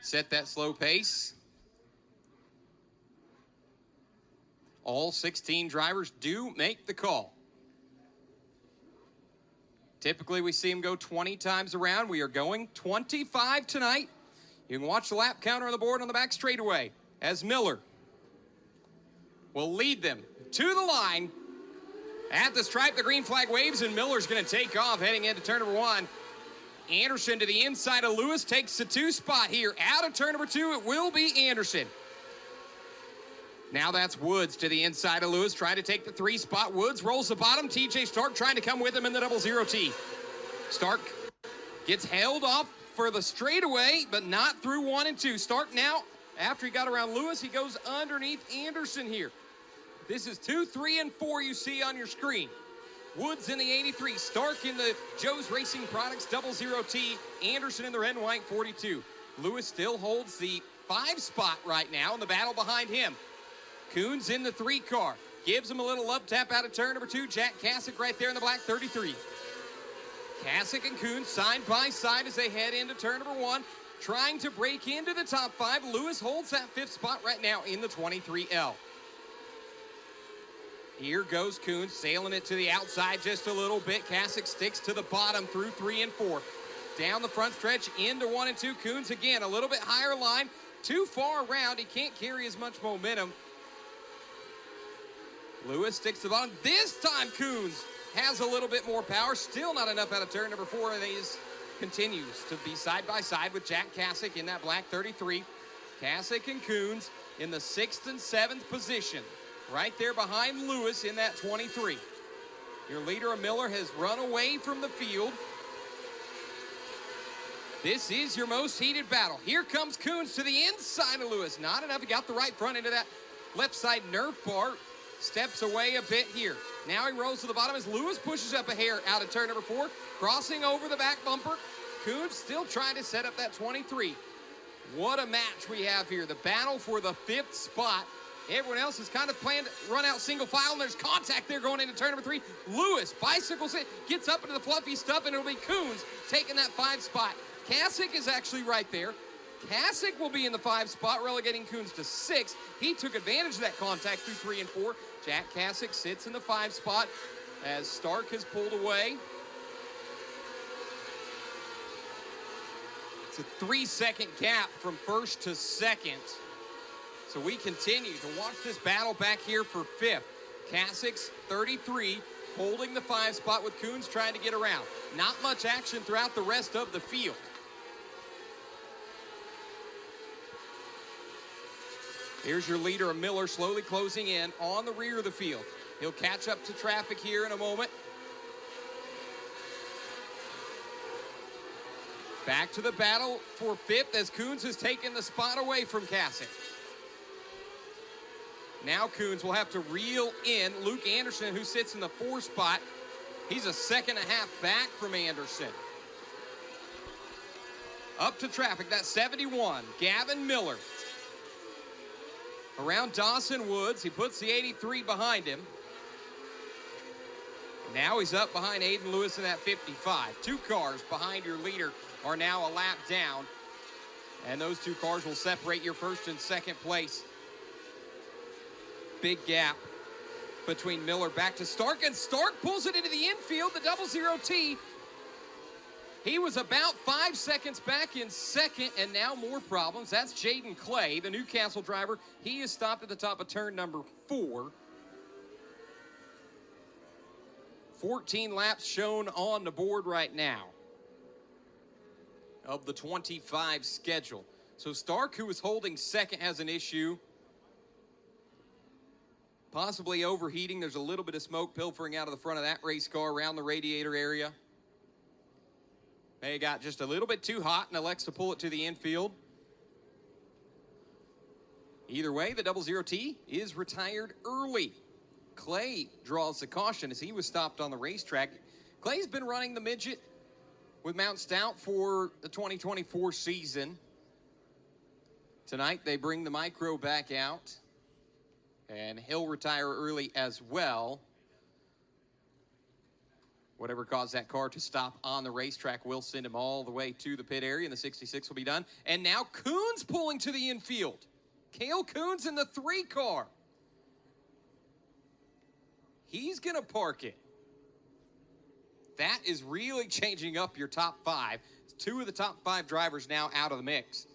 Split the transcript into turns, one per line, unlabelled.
set that slow pace. All 16 drivers do make the call. Typically, we see them go 20 times around. We are going 25 tonight. You can watch the lap counter on the board on the back straightaway as Miller will lead them to the line. At the stripe, the green flag waves, and Miller's going to take off heading into turn number 1. Anderson to the inside of Lewis takes the 2 spot here. Out of turn number 2, it will be Anderson. Now that's Woods to the inside of Lewis, trying to take the 3 spot. Woods rolls the bottom. TJ Stark trying to come with him in the 00T. Stark gets held off for the straightaway, but not through 1 and 2. Stark now, after he got around Lewis, he goes underneath Anderson here. This is 2, 3, and 4 you see on your screen. Woods in the 83, Stark in the Joe's Racing Products 00T, Anderson in the red and white 42. Lewis still holds the 5 spot right now in the battle behind him. Coons in the 3 car. Gives him a little love tap out of turn number 2. Jack Kasich right there in the black 33. Kasich and Coons side by side as they head into turn number 1. Trying to break into the top 5. Lewis holds that 5th spot right now in the 23L. Here goes Coons sailing it to the outside just a little bit. Kasich sticks to the bottom through 3 and 4. Down the front stretch into 1 and 2. Coons again a little bit higher line. Too far around. He can't carry as much momentum. Lewis sticks to the bottom. This time Coons has a little bit more power. Still not enough out of turn number 4. And he continues to be side by side with Jack Kasich in that black 33. Kasich and Coons in the 6th and 7th position. Right there behind Lewis in that 23. Your leader, Miller, has run away from the field. This is your most heated battle. Here comes Coons to the inside of Lewis. Not enough. He got the right front into that left side Nerf bar. Steps away a bit here. Now he rolls to the bottom as Lewis pushes up a hair out of turn number 4. Crossing over the back bumper. Coons still trying to set up that 23. What a match we have here. The battle for the 5th spot. Everyone else is kind of planned to run out single file, and there's contact there going into turn number 3. Lewis bicycles it, gets up into the fluffy stuff, and it'll be Coons taking that 5 spot. Kasich is actually right there. Kasich will be in the 5 spot, relegating Coons to 6. He took advantage of that contact through 3 and 4. Jack Kasich sits in the 5 spot as Stark has pulled away. It's a 3-second gap from 1st to 2nd. So we continue to watch this battle back here for 5th. Kasich's 33, holding the 5 spot with Coons trying to get around. Not much action throughout the rest of the field. Here's your leader, Miller, slowly closing in on the rear of the field. He'll catch up to traffic here in a moment. Back to the battle for 5th as Coons has taken the spot away from Kasich. Now Coons will have to reel in Luke Anderson, who sits in the 4 spot. He's a 2.5 back from Anderson. Up to traffic, that's 71, Gavin Miller. Around Dawson Woods, he puts the 83 behind him. Now he's up behind Aiden Lewis in that 55. 2 cars behind your leader are now a lap down. And those 2 cars will separate your 1st and 2nd place. Big gap between Miller back to Stark, and Stark pulls it into the infield, the 00T. He was about 5 seconds back in 2nd, and now more problems. That's Jaden Clay, the Newcastle driver. He is stopped at the top of turn number 4. 14 laps shown on the board right now of the 25 schedule. So Stark, who was holding 2nd, has an issue. Possibly overheating. There's a little bit of smoke pilfering out of the front of that race car around the radiator area. They got just a little bit too hot and elects to pull it to the infield. Either way, the 00T is retired early. Clay draws the caution as he was stopped on the racetrack. Clay's been running the midget with Mount Stout for the 2024 season. Tonight, they bring the micro back out, and he'll retire early as well. Whatever caused that car to stop on the racetrack will send him all the way to the pit area, and the 66 will be done. And now Coons pulling to the infield. Cale Coons in the 3 car. He's going to park it. That is really changing up your top 5. 2 of the top 5 drivers now out of the mix.